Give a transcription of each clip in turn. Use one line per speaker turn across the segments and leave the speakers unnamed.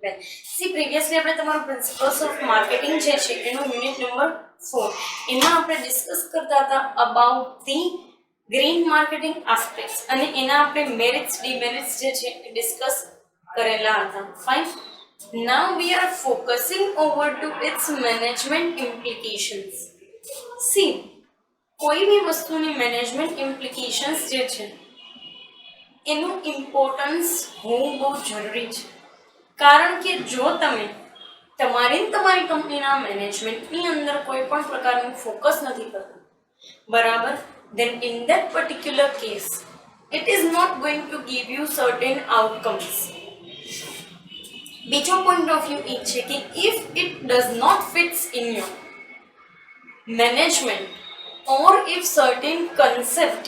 વેલ C previously આપણે તમારું principles of marketing જે છે એનો યુનિટ નંબર 4 એમાં આપણે ડિસ્કસ કરતા હતા about the green marketing aspects અને એના આપણે મેરિટ્સ ડિમેરિટ્સ જે છે એ ડિસ્કસ કરેલા હતા. Fine. Now we are focusing over to its management implications. See, કોઈ બી વસ્તુની મેનેજમેન્ટ ઇમ્પ્લિકેશન્સ જે છે એનું ઇમ્પોર્ટન્સ હોવું બહુ જરૂરી છે. કારણ કે જો તમે તમારી કંપનીના મેનેજમેન્ટની અંદર કોઈ પણ પ્રકારનું ફોકસ નથી કરતા બરાબર, then in that particular case it is not going to give you certain outcomes. બીજો પોઈન્ટ ઓફ વ્યૂ એ છે કે if it does not fits in your management or if certain concept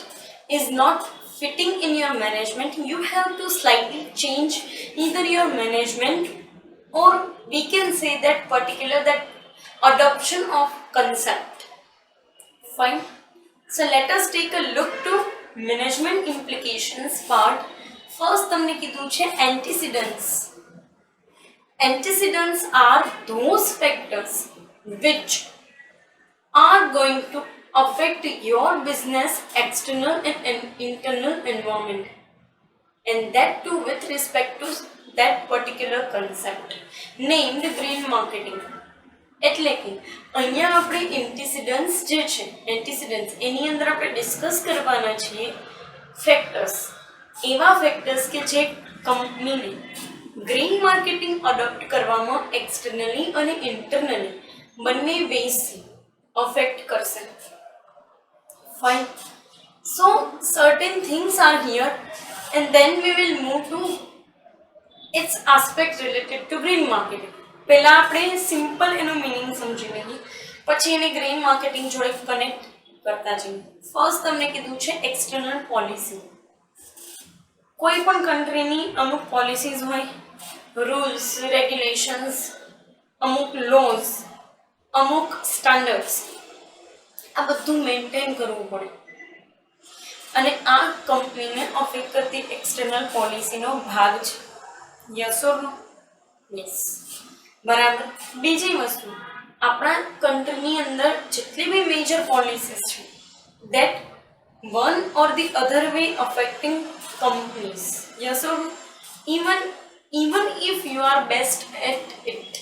is not fitting in your management, you have to slightly change either your management or we can say that adoption of concept. Fine. So let us take a look to management implications part. First તમને કીધું છે antecedents. Antecedents are those factors which are going to affect your business external and internal environment, and that too with respect to that particular concept named green marketing. એટલે કે અહીંયા આપણે એન્ટીસિડન્ટ્સ જે છે એની અંદર આપણે ડિસ્કસ કરવાના છીએ ફેક્ટર્સ, એવા ફેક્ટર્સ કે જે કંપનીને ગ્રીન માર્કેટિંગ અડોપ્ટ કરવામાં એક્સટર્નલી અને ઇન્ટરનલી બંને વેઝથી અફેક્ટ કરશે. Fine. So certain things are here and then we will move to its aspects related to green marketing. પહેલા આપણે સિમ્પલ એનો મીનિંગ સમજી લઈએ, પછી એને ગ્રીન માર્કેટિંગ જોડે કનેક્ટ કરતા જઈએ. ફર્સ્ટ તમને કીધું છે એક્સટર્નલ પોલિસી. કોઈ પણ કન્ટ્રીની અમુક પોલિસીઝ હોય, રૂલ્સ રેગ્યુલેશન્સ, અમુક લોઝ, અમુક સ્ટાન્ડર્ડ્સ, આ બધું મેન્ટેન કરવું પડે અને આ કંપનીને અફેક્ટ કરતી એક્સટર્નલ પોલિસીનો ભાગ છે. Yes or no? યસ. બરાબર. બીજી વસ્તુ, આપણા કન્ટ્રીની અંદર જેટલી બી મેજર પોલિસીસ છે that one or the other way affecting companies. Yes or no? Even if you are best at it,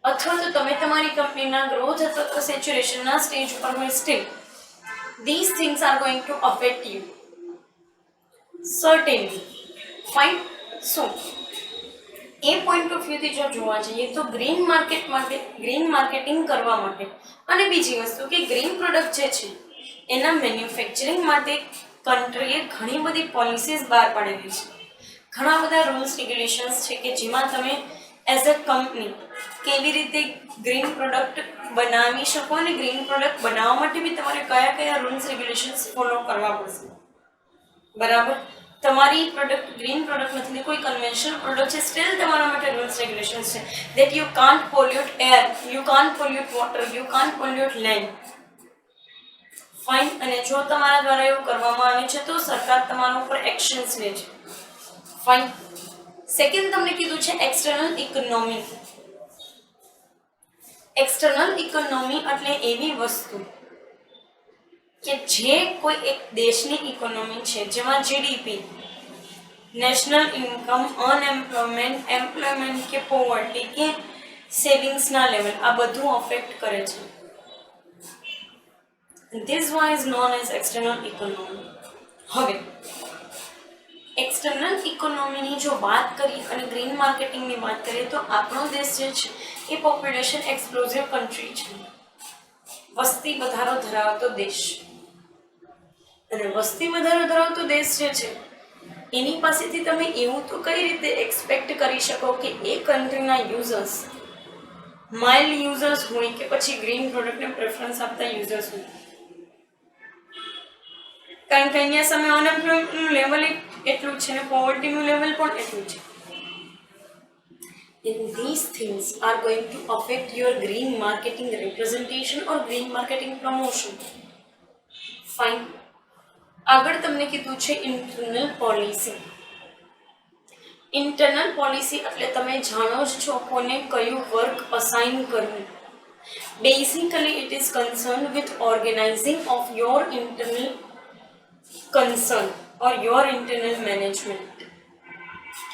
અથવા તો તમે તમારી કંપનીના ગ્રોથ અથવા તો સેચ્યુરેશનના સ્ટેજ ઉપર હોય, steel these things are going to affect you certainly. Fine. So એ પોઈન્ટ ઓફ વ્યૂથી જો જોવા જઈએ તો ગ્રીન માર્કેટિંગ કરવા માટે અને બીજી વસ્તુ કે ગ્રીન પ્રોડક્ટ જે છે એના મેન્યુફેક્ચરિંગ માટે કન્ટ્રીએ ઘણી બધી પોલિસીસ બહાર પાડેલી છે, ઘણા બધા રૂલ્સ રેગ્યુલેશન્સ છે કે જેમાં તમે એઝ અ કંપની કેવી રીતે ગ્રીન પ્રોડક્ટ બનાવી શકો અને ગ્રીન પ્રોડક્ટ બનાવવા માટે બી તમારે કયા કયા રૂલ્સ રેગ્યુલેશન્સ ફોલો કરવા પડશે. બરાબર. તમારી પ્રોડક્ટ ગ્રીન પ્રોડક્ટ નથી, કોઈ કન્વેન્શનલ પ્રોડક્ટ છે, સ્ટીલ તમારા માટે રૂલ્સ રેગ્યુલેશન્સ છે that you can't pollute air, you can't pollute water, you can't pollute land. Fine. અને જો તમારા દ્વારા એવું કરવામાં આવે છે તો સરકાર તમારા ઉપર એક્શન્સ લે છે. ફાઇન. સેકન્ડ તમને કીધું છે એક્સટર્નલ ઇકોનોમી. એક્સટર્નલ ઇકોનોમી એટલે એવી વસ્તુ કે જે કોઈ એક દેશની ઇકોનોમી છે જેમાં GDP, national income, unemployment, employment કે પોવર્ટી કે સેવિંગ્સના લેવલ, આ બધું અફેક્ટ કરે છે. This one is known as external economy. હવે એક્સટર્નલ ઇકોનોમીની જો વાત કરીએ અને ગ્રીન માર્કેટિંગની વાત કરીએ તો આપણો દેશ જે છે એ પોપ્યુલેશન એક્સપ્લોઝિવ કન્ટ્રી છે, વસ્તી વધારો ધરાવતો દેશ. અને વસ્તી વધારો ધરાવતો દેશ જે છે એની પાસેથી તમે એવું તો કઈ રીતે એક્સપેક્ટ કરી શકો કે એ કન્ટ્રીના યુઝર્સ માઇલ્ડ યુઝર્સ હોય કે પછી ગ્રીન પ્રોડક્ટને પ્રેફરન્સ આપતા યુઝર્સ હોય. કારણ કે અહીંયા સામે અનએમ્પ્લોયમેન્ટનું લેવલ એટલું છે ને પોવર્ટીનું લેવલ પણ એટલું છે. And these things are going to affect your green marketing representation or green marketing promotion. Fine. આગળ તમને કીધું છે ઇન્ટરનલ પોલિસી. ઇન્ટરનલ પોલિસી એટલે તમે જાણો જ છો કોને કયું વર્ક અસાઇન કરવું. Basically it is concern with organising of your internal concern or your internal management.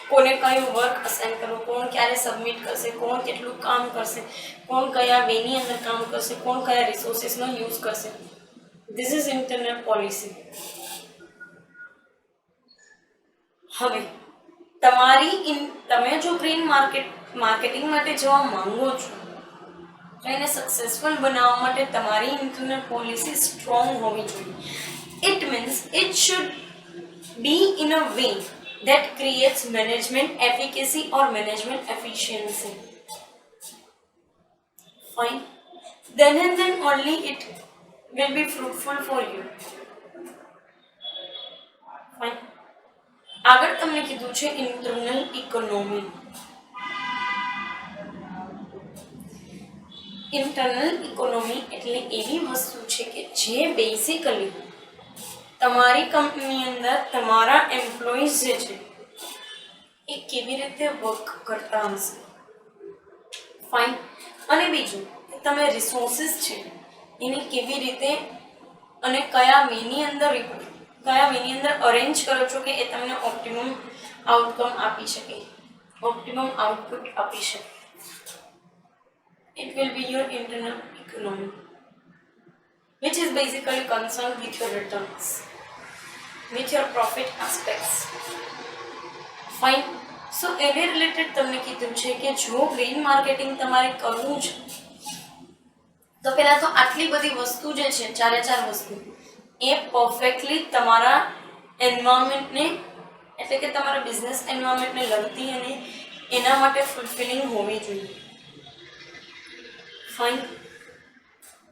કોને કયું વર્ક અસાઇન કરવું, કોણ ક્યારે સબમિટ કરશે, કોણ કેટલું કામ કરશે, કોણ કયા વેની અંદર કામ કરશે, કોણ કયા રિસોર્સિસનો યુઝ કરશે. This is internal policy. હવે તમે જો ગ્રીન માર્કેટિંગ માટે જવા માંગો છો તો એને સક્સેસફુલ બનાવવા માટે તમારી ઇન્ટરનલ પોલિસી સ્ટ્રોંગ હોવી જોઈએ. It means it should be in a way that creates management efficacy or management efficiency. Fine. Then and then only it will be fruitful for you. Fine. આગળ તમને કીધું છે internal economy. Internal economy એટલે એવી વસ્તુ છે કે જે બેઝિકલી તમારી કંપની અંદર તમારા એમ્પ્લોઈઝ જે છે એ કેવી રીતે વર્ક કરતા હશે. ફાઇન. અને બીજું કે તમે રિસોર્સિસ છે એને કેવી રીતે અને કયા વેની અંદર અરેન્જ કરો છો કે એ તમને ઓપ્ટિમમ આઉટકમ આપી શકે, ઓપ્ટિમમ આઉટપુટ આપી શકે. It will be your internal economy, which is basically concerned with your returns, with your profit aspects. Fine. So એને રિલેટેડ તમને કીધું છે કે જો ગ્રીન માર્કેટિંગ તમારે કરવું છે તો પહેલા તો આટલી બધી વસ્તુ જે છે ચારે ચાર વસ્તુ એ પરફેક્ટલી તમારા એન્વાયરમેન્ટને એટલે કે તમારા બિઝનેસ એન્વાયરમેન્ટને લગતી અને એના માટે ફૂલફિલિંગ હોવી જોઈએ. ફાઇન.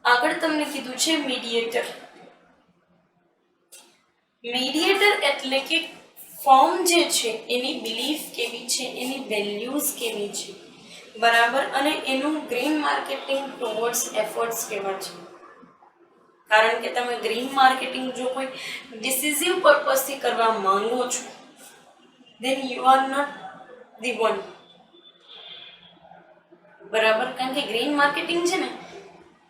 આગળ તમને કીધું છે મીડિયેટર. મીડિયેટર એટલે કે ફોર્મ જે છે એની બિલીફ કેવી છે, એની વેલ્યુઝ કેવી છે, બરાબર, અને એનું ગ્રીન માર્કેટિંગ ટુવર્ડ્સ એફર્ટ્સ કેવા છે. કારણ કે તમે ગ્રીન માર્કેટિંગ જો કોઈ ડિસિઝિવ પર્પઝથી કરવા માંગો છો then you are not the one. બરાબર. કારણ કે ગ્રીન માર્કેટિંગ છે ને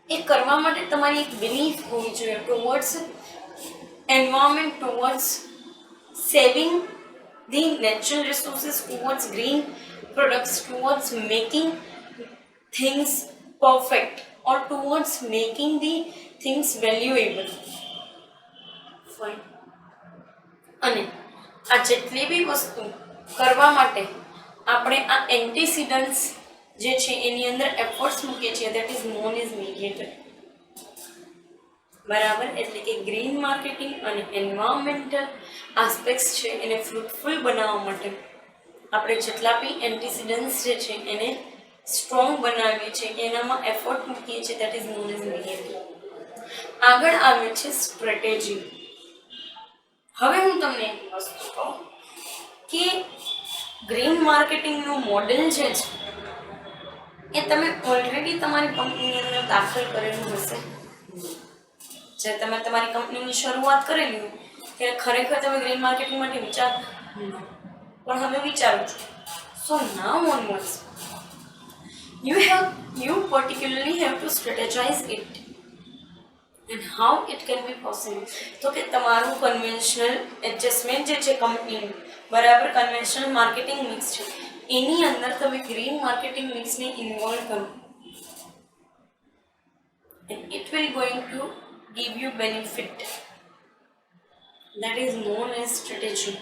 એ કરવા માટે તમારી એક બિલીફ હોવી જોઈએ towards environment, towards saving the natural resources, towards green products, towards making things perfect or towards making the things valuable. Fine. અને આ જેટલી બી વસ્તુ કરવા માટે આપણે આ એન્ટીસિડન્ટ્સ જે છે એની અંદર એફર્ટ્સ મૂકીએ છીએ that is known as mediator. બરાબર. એટલે કે ગ્રીન માર્કેટિંગ અને એન્વાયરમેન્ટલ આસ્પેક્ટ્સ છે એને ફ્રૂટફુલ બનાવવા માટે આપણે જેટલા બી એન્ટીસિડન્ટ્સ જે છે એને સ્ટ્રોંગ બનાવીએ છીએ કે એનામાં એફર્ટ મૂકીએ છીએ that is known as mediator. આગળ આવે છે સ્ટ્રેટેજી. હવે હું તમને એક વસ્તુ કહું કે ગ્રીન માર્કેટિંગનું મોડેલ જે છે એ તમે ઓલરેડી તમારી કંપનીની અંદર દાખલ કરેલું હશે. જે તમે તમારી કંપનીની શરૂઆત કરેલી હોય ત્યારે ખરેખર તમે ગ્રીન માર્કેટિંગ માટે વિચારતા પણ હવે વિચારો છો. સો નાઉ onwards you particularly have to strategize it and how it can be possible. તો કે તમારું કન્વેન્શનલ એડજસ્ટમેન્ટ જે છે કંપનીનું, બરાબર, કન્વેન્શનલ માર્કેટિંગ મિક્સ છે એની અંદર તમે ગ્રીન માર્કેટિંગ મિક્સને ઇન્વોલ્વ કરો and it will going to give you benefit. That is known as strategy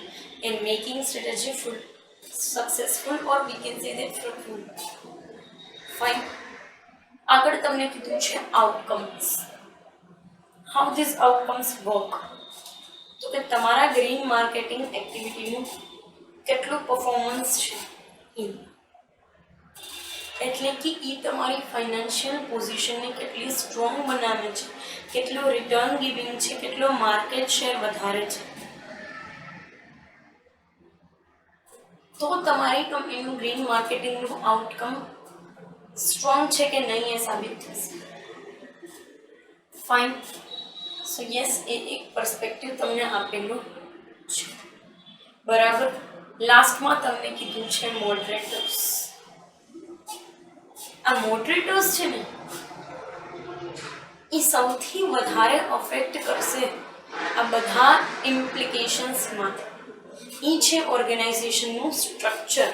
and making strategy successful, or we can say that fruitful. Fine. આગળ તમને કીધું છે outcomes. How these outcomes work. તો કે તમારા green marketing એક્ટિવિટીનું કેટલું performance છે એટલે કે એ તમારી ફાઇનાન્શિયલ પોઝિશનને કેટલી સ્ટ્રોંગ બનાવે છે, કેટલું રિટર્ન ગિવિંગ છે, કેટલો માર્કેટ શેર વધારે છે. તો તમારી કંપનીનું ગ્રીન માર્કેટિંગનું આઉટકમ સ્ટ્રોંગ છે કે નહીં એ સાબિત થશે. ફાઇન. સો યસ, એ એક પર્સપેક્ટિવ તમને આપેલું છે. બરાબર. લાસ્ટમાં તમને કીધું છે મોડરેટર્સ. આ મોડરેટર્સ છે ને એ સૌથી વધારે અફેક્ટ કરશે આ બધા ઇમ્પ્લિકેશન્સમાં. એ છે ઓર્ગેનાઇઝેશનનું સ્ટ્રક્ચર,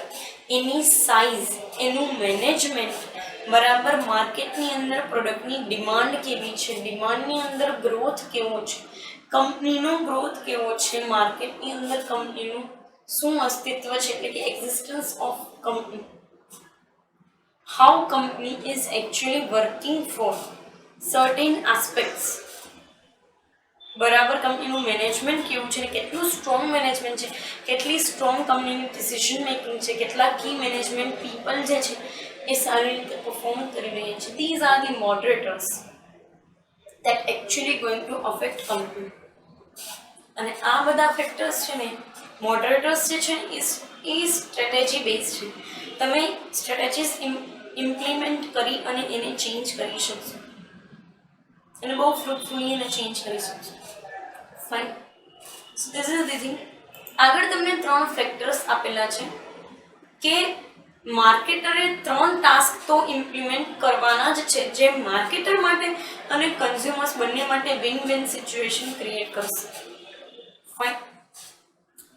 એની સાઇઝ, એનું મેનેજમેન્ટ, બરાબર માર્કેટની અંદર પ્રોડક્ટની ડિમાન્ડ કેવી છે, ડિમાન્ડની અંદર ગ્રોથ કેવો છે, કંપનીનો ગ્રોથ કેવો છે, માર્કેટની અંદર કંપનીનું શું અસ્તિત્વ છે એટલે કે existence of company, how company is actually working for certain aspects, બરાબર કંપનીનું મેનેજમેન્ટ કેવું છે, કેટલું સ્ટ્રોંગ મેનેજમેન્ટ છે, કેટલી સ્ટ્રોંગ કંપનીની ડિસિઝન મેકિંગ છે, કેટલા કી મેનેજમેન્ટ પીપલ જે છે એ સારી રીતે પરફોર્મ કરી રહ્યા છે. These are the moderators that actually going to affect company. અને આ બધા ફેક્ટર્સ છે ને મોડરેટર્સ જે છે એ સ્ટ્રેટેજી બેઝ છે. તમે સ્ટ્રેટેજીસ ઇમ્પ્લિમેન્ટ કરી અને એને ચેન્જ કરી શકશો, એને બહુ ફ્રૂટફુલી એને ચેન્જ કરી શકશો. Fine. So this is the thing. આગળ તમને 3 ફેક્ટર્સ આપેલા છે કે માર્કેટરે 3 ટાસ્ક તો ઇમ્પ્લિમેન્ટ કરવાના જ છે જે માર્કેટર માટે અને કન્ઝ્યુમર્સ બંને માટે વિન વિન સિચ્યુએશન ક્રિએટ કરશે. ફાઇન.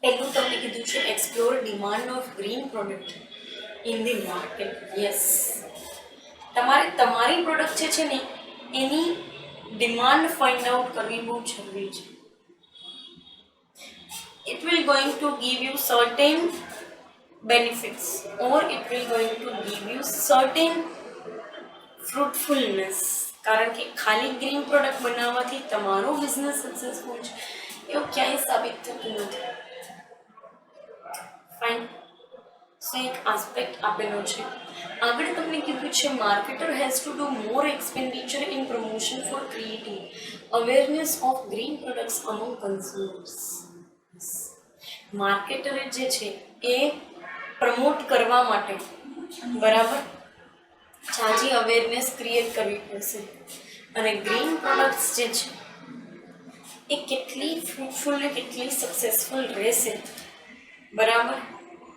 પહેલું તમને કીધું છે explore demand of green product in the market. Yes, તમારે તમારી પ્રોડક્ટ જે છે ને એની ડિમાન્ડ ફાઇન્ડ આઉટ કરવી બહુ જરૂરી છે. It will going to give you certain benefits or it will going to give you certain fruitfulness. કારણ કે ખાલી ગ્રીન પ્રોડક્ટ બનાવવાથી તમારો બિઝનેસ સક્સેસફુલ છે એવું ક્યાંય સાબિત થતું નથી. ફાઇન. સો એક આસ્પેક્ટ આપેલો છે. આગળ તમને કીધું છે marketer has to do more expenditure in promotion for creating awareness of green products among consumers. માર્કેટરે જે છે એ પ્રમોટ કરવા માટે બરાબર જાજી અવેરનેસ ક્રિએટ કરવી પડશે. અને ગ્રીન પ્રોડક્ટ્સ જે છે એ કેટલી ફ્રૂટફુલ ને કેટલી સક્સેસફુલ રહેશે બરાબર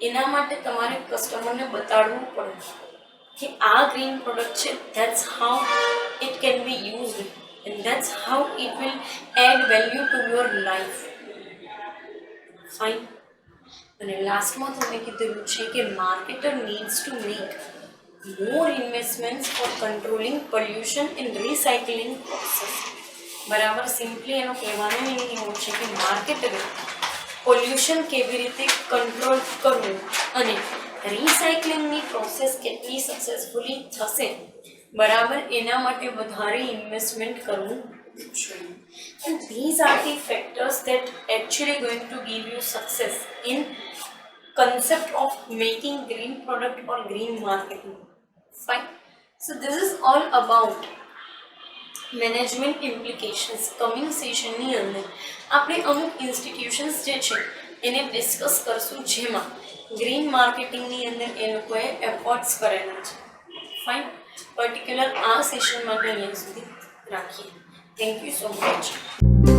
એના માટે તમારે કસ્ટમરને બતાડવું પડે કે આ ગ્રીન પ્રોડક્ટ છે, that's how it can be used and that's how it will add value to your life. Fine. અને લાસ્ટમાં તમને કીધેલું છે કે marketer needs to make more investments for controlling pollution in recycling process. બરાબર simply એનો કહેવાનો મિનિંગ એવું છે કે માર્કેટરે પોલ્યુશન કેવી રીતે કંટ્રોલ કરવું અને રિસાયકલિંગની પ્રોસેસ કેટલી સક્સેસફુલી થશે બરાબર એના માટે વધારે ઇન્વેસ્ટમેન્ટ કરવું જોઈએ. And these are the factors that actually going to give you success in concept of making green product or green marketing. Fine. So this is all about management implications. Coming સેશનની અંદર આપણે અમુક institutions જે છે એને discuss કરશું જેમાં green માર્કેટિંગની અંદર એ લોકોએ એફર્ટ્સ કરેલા છે. ફાઇન. પર્ટિક્યુલર આ સેશન માટે અહીંયા સુધી રાખીએ. Thank you so much.